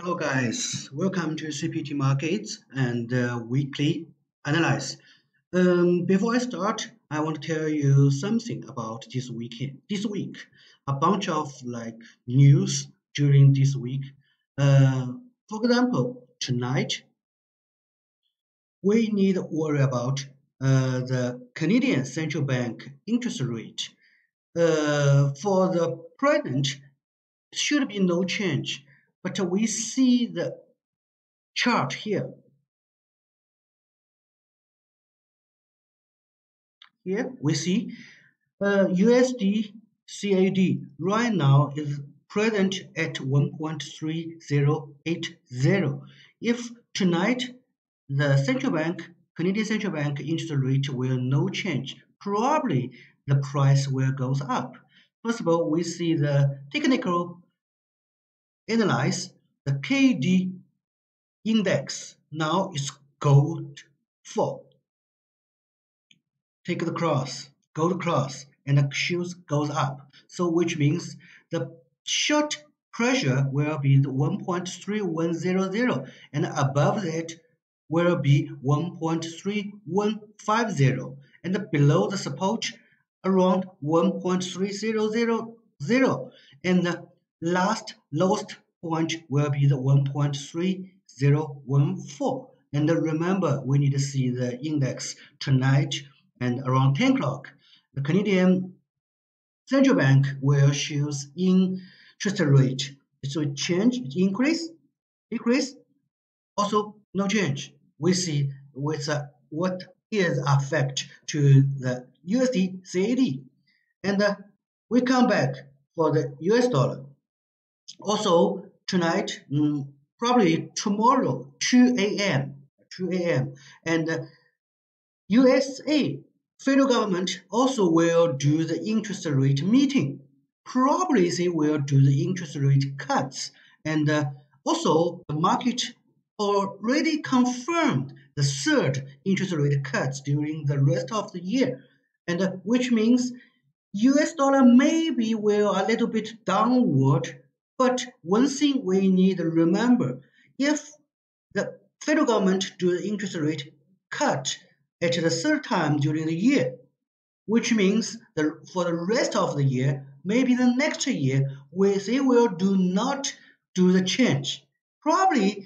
Hello guys, welcome to CPT Markets and weekly analysis. Before I start, I want to tell you something about this weekend. This week, a bunch of news during this week. For example, tonight we need to worry about the Canadian Central Bank interest rate. For the present, should be no change, but we see the chart here. Here we see USD CAD right now is present at 1.3080. If tonight the Canadian Central Bank interest rate will no change, probably the price will goes up. First of all, we see the technical analyze the KD index now is gold 4. Take the cross, gold cross, and the shoes goes up. So which means the short pressure will be the 1.3100 and above that will be 1.3150 and below the support around 1.3000 and the lowest point will be the 1.3014. And remember, we need to see the index tonight and around 10 o'clock. The Canadian Central Bank will choose interest rate. So it change, it increase, decrease, also no change. We see with what is effect to the USD CAD. And we come back for the US dollar. Also tonight, probably tomorrow, 2 a.m. And USA federal government also will do the interest rate meeting. Probably they will do the interest rate cuts. And also the market already confirmed the third interest rate cuts during the rest of the year. And which means US dollar maybe will a little bit downward. But one thing we need to remember, if the federal government do the interest rate cut at the third time during the year, which means that for the rest of the year, maybe the next year, they will not do the change. Probably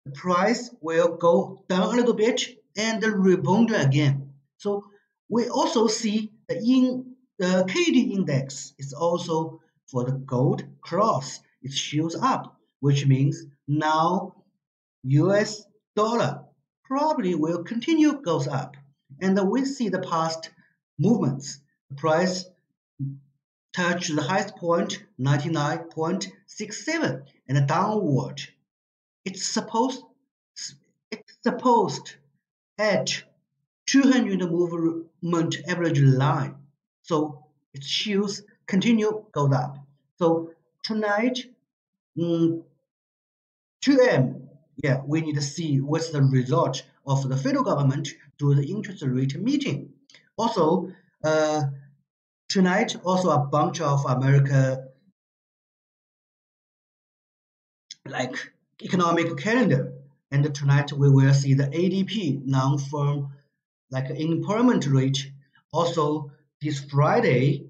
the price will go down a little bit and rebound again. So we also see the KD index is also for the gold cross. It shows up, which means now US dollar probably will continue goes up. And we see the past movements. The price touched the highest point 99.67 and downward. It's supposed at 200 movement average line. So it shows continue goes up. So tonight 2 m, we need to see what's the result of the federal government do the interest rate meeting. Also, tonight also a bunch of America economic calendar, and tonight we will see the ADP non-firm employment rate. Also this Friday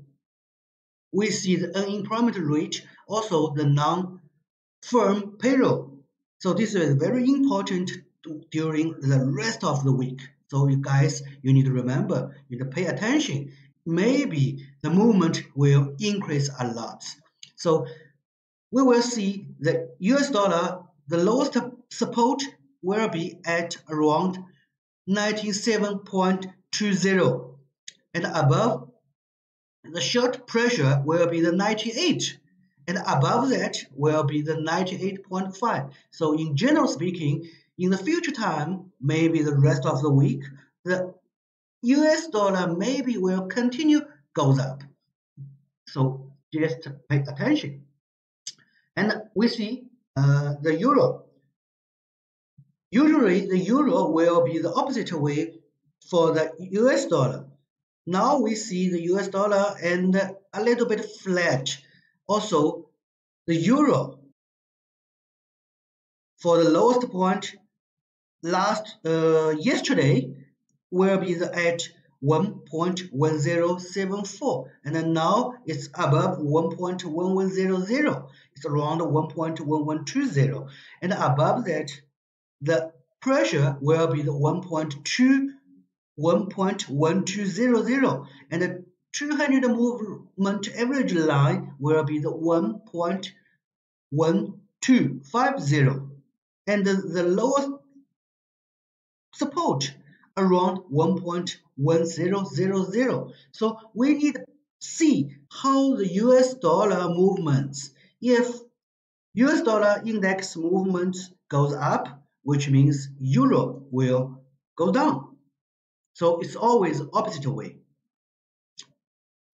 we see the unemployment rate, also the non-firm payroll. So this is very important during the rest of the week. So you guys, you need to remember, you need to pay attention. Maybe the movement will increase a lot. So we will see the US dollar, the lowest support will be at around 97.20 and above the short pressure will be the 98 and above that will be the 98.5. So in general speaking, in the future time, maybe the rest of the week, the US dollar maybe will continue goes up. So just pay attention. And we see the euro. Usually the euro will be the opposite way for the US dollar. Now we see the US dollar and a little bit flat. Also, the euro for the lowest point yesterday will be at 1.1074, and then now it's above 1.1100. It's around 1.1120, and above that the pressure will be the 1.1200, and the 200 movement average line will be the 1.1250, and the lowest support around 1.1000. So we need to see how the US dollar movements. If US dollar index movement goes up, which means euro will go down. So it's always opposite way.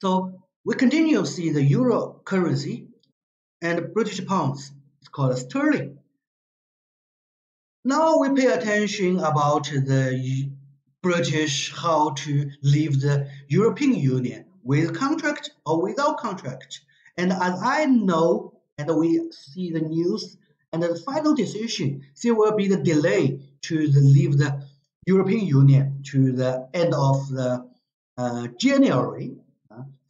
So we continue to see the euro currency and British pounds. It's called sterling. Now we pay attention about the British, how to leave the European Union with contract or without contract. And as I know, and we see the news, and the final decision, there will be the delay to leave the European Union to the end of the January.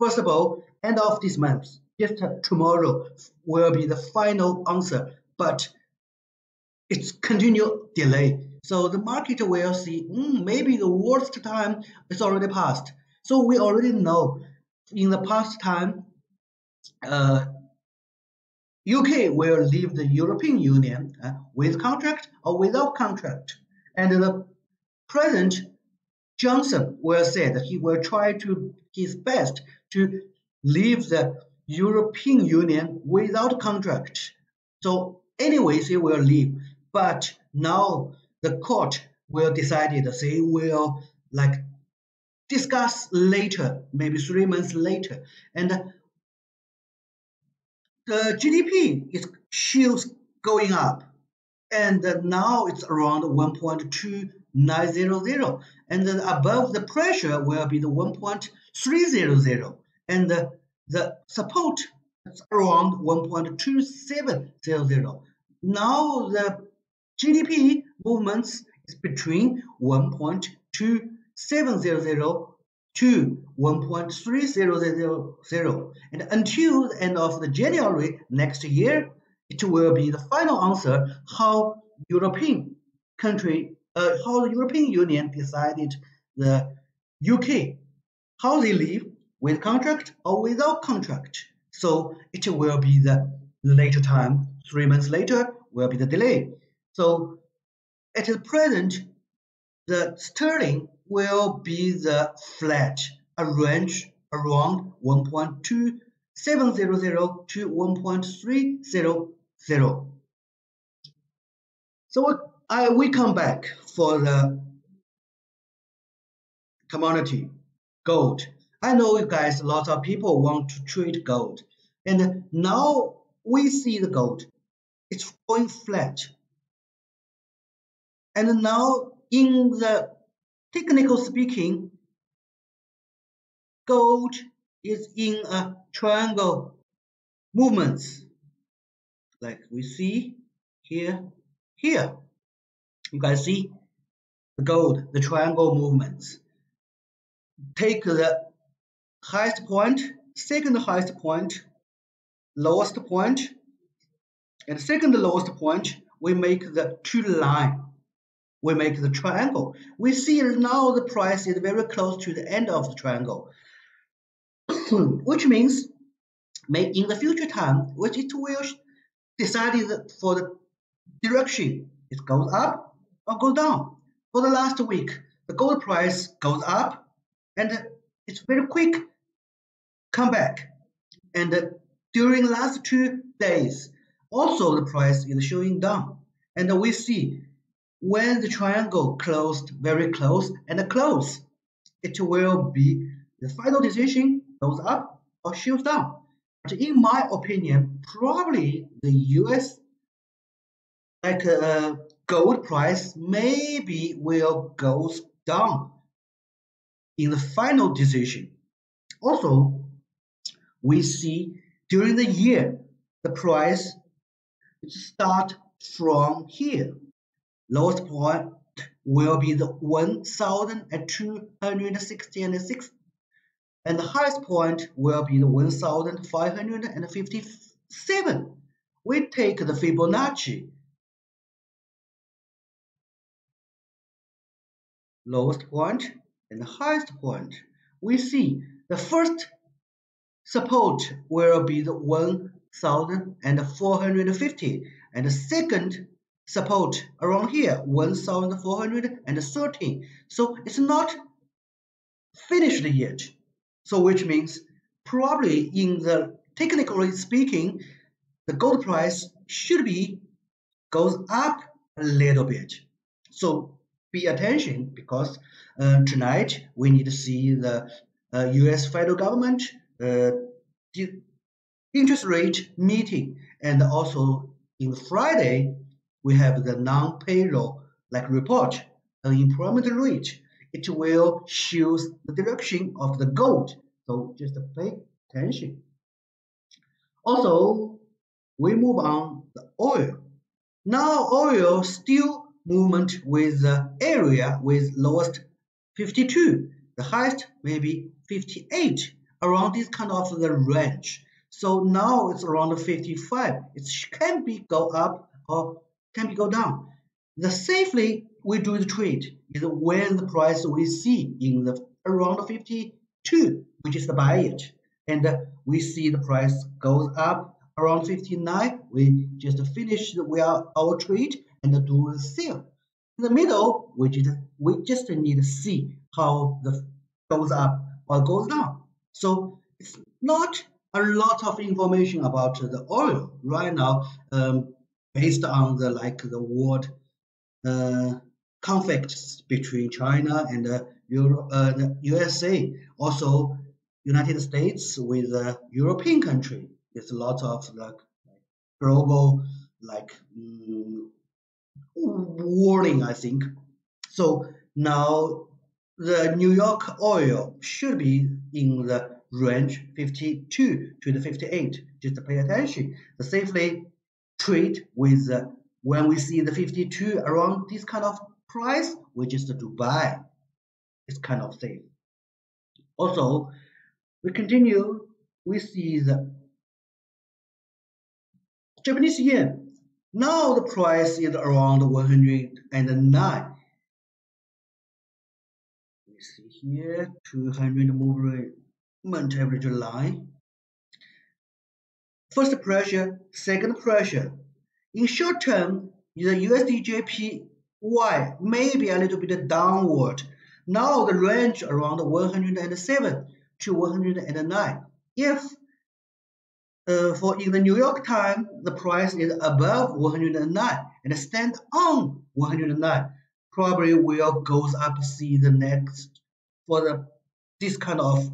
First of all, end of this month, just tomorrow will be the final answer, but it's continued delay. So the market will see maybe the worst time is already passed. So we already know in the past time, UK will leave the European Union with contract or without contract. And the President Johnson will say that he will try to his best to leave the European Union without contract. So anyways, he will leave. But now the court will decide it. They will discuss later, maybe 3 months later. And the GDP shows going up. And now it's around 1.2900. And then above the pressure will be the 1.300. And the support is around 1.2700. Now the GDP movements is between 1.2700 to 1.3000, and until the end of the January next year, it will be the final answer how the European Union decided the UK, how they leave with contract or without contract. So it will be the later time, 3 months later will be the delay. So at the present, the sterling will be the flat, a range around 1.2700 to 1.300. So we come back for the commodity, gold. I know you guys, lots of people want to trade gold. And now we see the gold, it's going flat. And now in the technical speaking, gold is in a triangle movements, like we see here. You guys see the gold, the triangle movements. Take the highest point, second highest point, lowest point, and second lowest point, we make the two line. We make the triangle. We see now the price is very close to the end of the triangle, which means in the future time, which it will decide for the direction. It goes up or goes down. For the last week, the gold price goes up, and it's very quick comeback. And during last 2 days, also the price is showing down. And we see when the triangle closed very close and close, it will be the final decision goes up or shoots down. But in my opinion, probably the US gold price maybe will go down in the final decision. Also, we see during the year the price start from here. Lowest point will be the 1,266, and the highest point will be the 1,557. We take the Fibonacci, lowest point and the highest point. We see the first support will be the 1,450, and the second support around here 1,413. So it's not finished yet. So which means probably in the technically speaking, the gold price should be goes up a little bit. So be attention because tonight we need to see the US federal government interest rate meeting, and also in Friday we have the non-payroll like report, unemployment rate. It will show the direction of the gold. So just pay attention. Also, we move on the oil. Now oil still movement with the area with lowest 52, the highest maybe 58, around this kind of the range. So now it's around 55. It can be go up or can be go down. The safely we do the trade is when the price we see in the around 52, which is the buy it, and we see the price goes up around 59. We just finish our trade and do the sale. In the middle, we just need to see how the goes up or goes down. So it's not a lot of information about the oil right now, based on the world conflicts between China and the USA, also United States with a European country. There's a lot of global warning, I think. So now the New York oil should be in the range 52 to the 58. Just pay attention. The safely trade with when we see the 52 around this kind of price, we just do buy. It's kind of safe. Also, we continue. We see the Japanese yen. Now the price is around 109. We see here 200 movement average line. First pressure, second pressure. In short term, the USD JPY may be a little bit downward. Now the range around 107 to 109. If for in the New York time, the price is above 109 and stand on 109, probably will goes up see the next for this kind of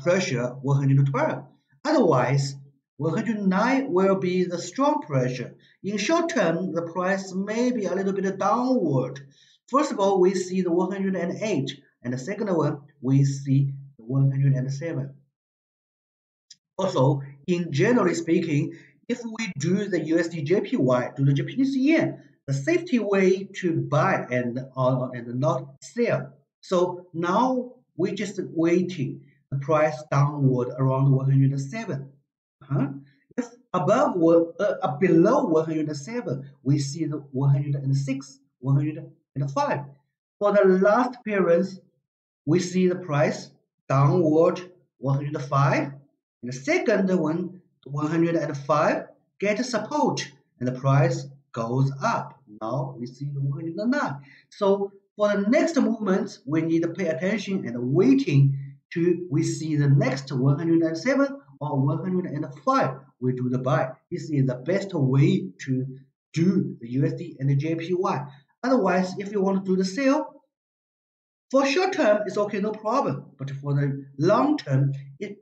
pressure 112. Otherwise, 109 will be the strong pressure. In short term, the price may be a little bit downward. First of all, we see the 108, and the second one, we see the 107. Also, in generally speaking, if we do the USD JPY to the Japanese yen, the safety way to buy and not sell. So now we just waiting the price downward around 107. If above below 107, we see the 106, 105. For the last appearance, we see the price downward 105. And the second one, 105, get support, and the price goes up. Now we see the 109. So for the next movement, we need to pay attention and waiting to we see the next 107 or 105. We do the buy. This is the best way to do the USD and the JPY. Otherwise, if you want to do the sale, for short term, it's okay, no problem. But for the long term, it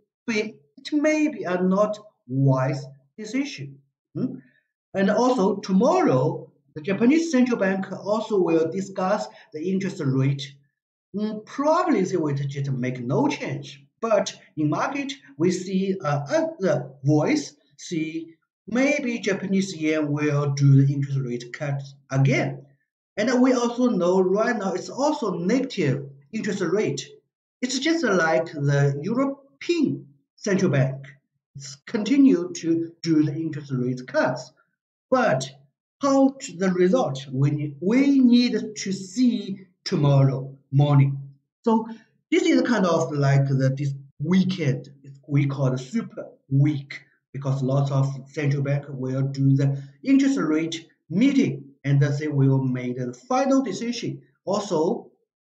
may be a not wise decision. And also tomorrow, the Japanese central bank also will discuss the interest rate. Probably they will just make no change. But in market, we see other voice, see maybe Japanese yen will do the interest rate cut again. And we also know right now it's also negative interest rate. It's just like the European Central Bank. It's continue to do the interest rate cuts. But how the result we need to see tomorrow morning. So this is kind of like this weekend. We call the super week because lots of central bank will do the interest rate meeting and they will make the final decision. Also,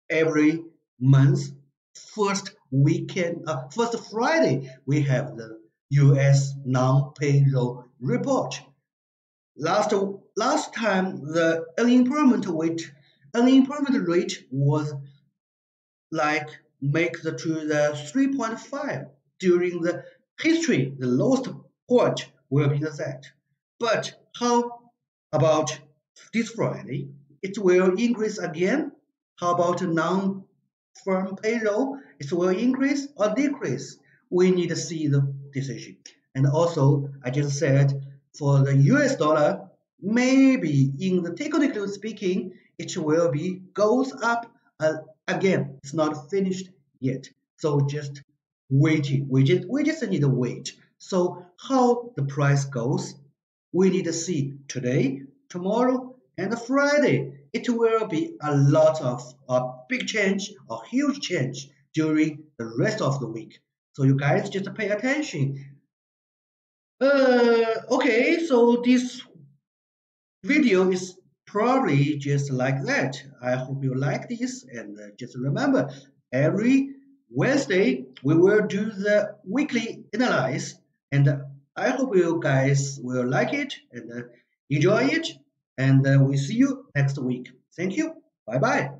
every month, first Friday, we have the U.S. non-payroll report. Last time the unemployment rate was like make the to the 3.5 during the history. The lowest point will be the that. But how about this Friday? It will increase again. How about non-farm payroll? It will increase or decrease. We need to see the decision. And also, I just said for the US dollar, maybe in the technically speaking, it will be goes up again. It's not finished yet. So just waiting. We just need to wait. So how the price goes, we need to see today, tomorrow, and Friday. It will be a lot of a big change, a huge change during the rest of the week. So you guys just pay attention. Okay, so this video is probably just like that. I hope you like this and just remember every Wednesday we will do the weekly analysis and I hope you guys will like it and enjoy it and we see you next week. Thank you. Bye bye.